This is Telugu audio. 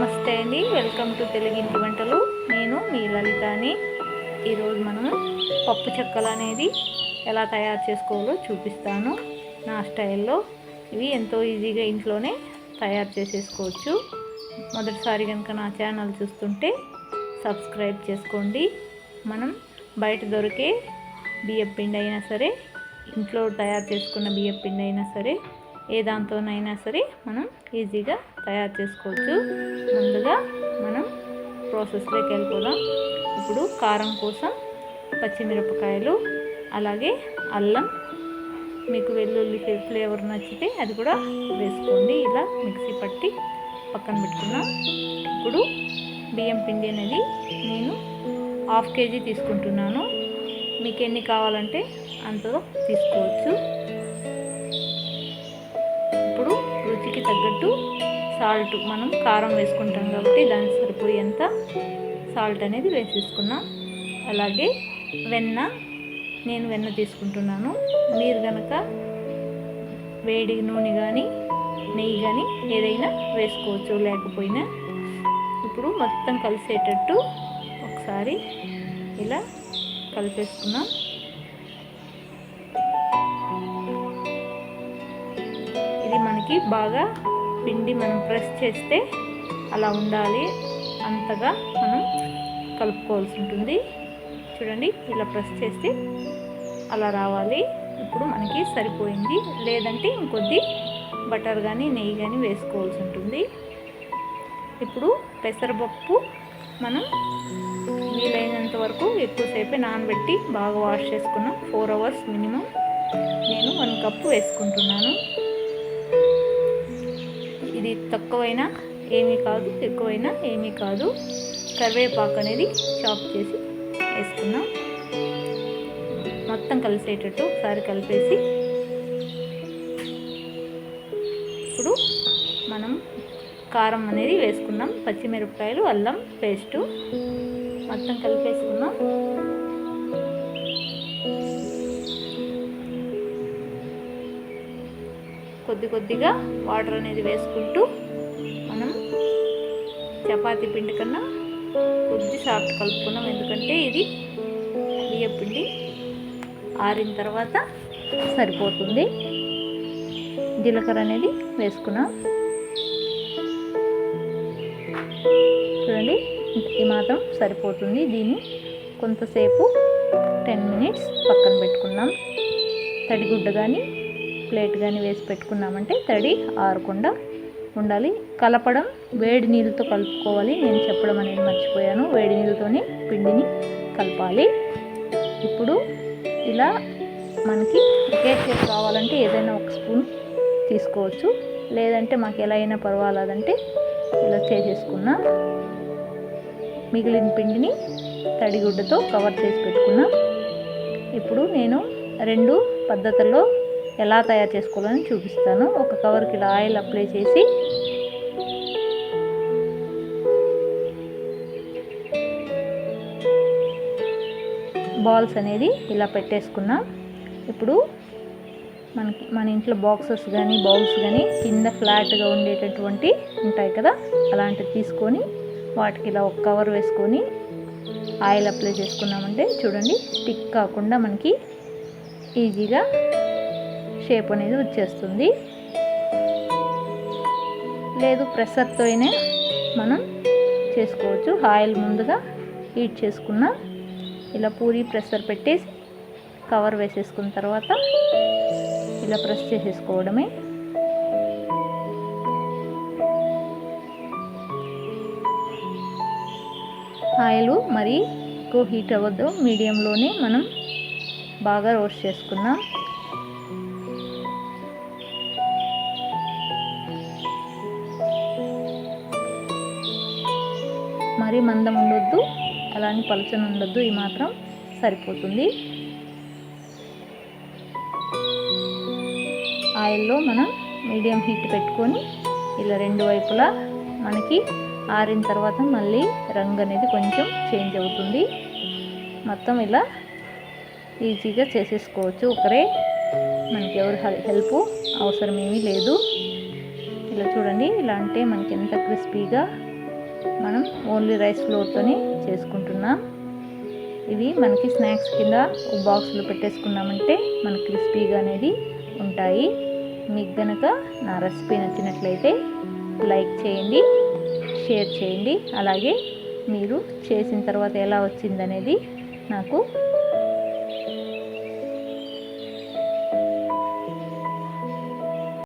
నమస్తే అండి, వెల్కమ్ టు తెలుగింటి వంటలు. నేను మీ లలితని. ఈరోజు మనం పప్పు చెక్కలు అనేది ఎలా తయారు చేసుకోవాలో చూపిస్తాను నా స్టైల్లో. ఇవి ఎంతో ఈజీగా ఇంట్లోనే తయారు చేసేసుకోవచ్చు. మొదటిసారి కనుక నా ఛానల్ చూస్తుంటే సబ్స్క్రైబ్ చేసుకోండి. మనం బయట దొరికే బియ్యం పిండి అయినా సరే, ఇంట్లో తయారు చేసుకున్న బియ్యం పిండి అయినా సరే, ఏ దాంతోనైనా సరే మనం ఈజీగా తయారు చేసుకోవచ్చు. ముందుగా మనం ప్రాసెస్లోకి వెళ్ళిపోదాం. ఇప్పుడు కారం కోసం పచ్చిమిరపకాయలు, అలాగే అల్లం, మీకు వెల్లుల్లి ఫ్లేవర్ నచ్చితే అది కూడా వేసుకోండి. ఇలా మిక్సీ పట్టి పక్కన పెట్టుకున్నాం. ఇప్పుడు బియ్యం పిండి అనేది నేను 1/2 kg తీసుకుంటున్నాను. మీకు ఎన్ని కావాలంటే అంతలో తీసుకోవచ్చు. ఇప్పుడు రుచికి తగ్గట్టు సాల్ట్, మనం కారం వేసుకుంటాం కాబట్టి దానికి సరిపోయేంత సాల్ట్ అనేది వేసేసుకున్నాం. అలాగే నేను వెన్న తీసుకుంటున్నాను. మీరు కనుక వేడి నూనె కానీ నెయ్యి కానీ ఏదైనా వేసుకోవచ్చు, లేకపోయినా. ఇప్పుడు మొత్తం కలిసేటట్టు ఒకసారి ఇలా కలిపేసుకున్నాం. ఇది మనకి బాగా పిండి మనం ప్రెస్ చేస్తే అలా ఉండాలి, అంతగా మనం కలుపుకోవాల్సి ఉంటుంది. చూడండి, ఇలా ప్రెస్ చేస్తే అలా రావాలి. ఇప్పుడు మనకి సరిపోయింది. లేదంటే ఇంకొద్ది బటర్ కానీ నెయ్యి కానీ వేసుకోవాల్సి ఉంటుంది. ఇప్పుడు పెసరపప్పు మనం వీలైనంత వరకు ఎక్కువసేపే నానబెట్టి బాగా వాష్ చేసుకున్నాం. 4 hours మినిమం. నేను 1 కప్ వేసుకుంటున్నాను. ఇది తక్కువైనా ఏమీ కాదు, ఎక్కువైనా ఏమీ కాదు. కరివేపాకు అనేది చాప్ చేసి వేసుకున్నాం. మొత్తం కలిసేటట్టు ఒకసారి కలిపేసి ఇప్పుడు మనం కారం అనేది వేసుకున్నాం. పచ్చిమిరపకాయలు, అల్లం పేస్టు మొత్తం కలిపేసుకున్నాం. కొద్దిగా వాటర్ అనేది వేసుకుంటూ మనం చపాతీ పిండి కన్నా కొద్ది సాఫ్ట్ కలుపుకున్నాం. ఎందుకంటే ఇది బియ్యం పిండి ఆరిన తర్వాత సరిపోతుంది. జీలకర్ర అనేది వేసుకున్నాం. చూడండి, ఈ మాత్రం సరిపోతుంది. దీన్ని కొంతసేపు 10 minutes పక్కన పెట్టుకున్నాం. తడిగుడ్డ కానీ ప్లేట్ కానీ వేసి పెట్టుకున్నామంటే తడి ఆరకుండా ఉండాలి. కలపడం వేడి నీళ్ళతో కలుపుకోవాలి. నేను చెప్పడం అనేది మర్చిపోయాను. వేడి నీళ్ళతోనే పిండిని కలపాలి. ఇప్పుడు ఇలా మనకి ఒకే షేప్ కావాలంటే ఏదైనా 1 స్పూన్ తీసుకోవచ్చు, లేదంటే మాకు ఎలా అయినా పర్వాలేదంటే ఇలా చేసేసుకున్నా. మిగిలిన పిండిని తడిగుడ్డతో కవర్ చేసి పెట్టుకున్నా. ఇప్పుడు నేను 2 పద్ధతుల్లో ఎలా తయారు చేసుకోవాలని చూపిస్తాను. ఒక కవర్కి ఇలా ఆయిల్ అప్లై చేసి బాల్స్ అనేది ఇలా పెట్టేసుకున్నాం. ఇప్పుడు మన ఇంట్లో బాక్సెస్ కానీ బౌల్స్ కానీ కింద ఫ్లాట్గా ఉండేటటువంటి ఉంటాయి కదా, అలాంటివి తీసుకొని వాటికి ఇలా ఒక కవర్ వేసుకొని ఆయిల్ అప్లై చేసుకున్నామంటే చూడండి, స్టిక్ కాకుండా మనకి ఈజీగా షేప్ అనేది వచ్చేస్తుంది. లేదు ప్రెషర్తో అయినా మనం చేసుకోవచ్చు. ఆయిల్ ముందుగా హీట్ చేసుకున్న ఇలా పూరి ప్రెషర్ పెట్టేసి కవర్ వేసేసుకున్న తర్వాత ఇలా ప్రెస్ చేసేసుకోవడమే. ఆయిల్ మరి ఎక్కువ హీట్ అవ్వద్దు, మీడియంలోనే మనం బాగా రోస్ట్ చేసుకున్నాం. మరీ మందం ఉండొద్దు, అలానే పలుచన ఉండొద్దు. ఈ మాత్రం సరిపోతుంది. ఆయిల్లో మనం మీడియం హీట్ పెట్టుకొని ఇలా 2 వైపులా మనకి ఆరిన తర్వాత మళ్ళీ రంగు అనేది కొంచెం చేంజ్ అవుతుంది. మొత్తం ఇలా ఈజీగా చేసేసుకోవచ్చు. ఒకరే, మనకి ఎవరు హెల్ప్ అవసరం ఏమీ లేదు. ఇలా చూడండి, ఇలా అంటే మనకి ఎంత క్రిస్పీగా మనం ఓన్లీ రైస్ ఫ్లోర్తోనే చేసుకుంటున్నాం. ఇవి మనకి స్నాక్స్ కింద ఒక బాక్స్లో పెట్టేసుకున్నామంటే మనకి క్రిస్పీగా అనేది ఉంటాయి. మీకు కనుక నా రెసిపీ నచ్చినట్లయితే లైక్ చేయండి, షేర్ చేయండి. అలాగే మీరు చేసిన తర్వాత ఎలా వచ్చిందనేది నాకు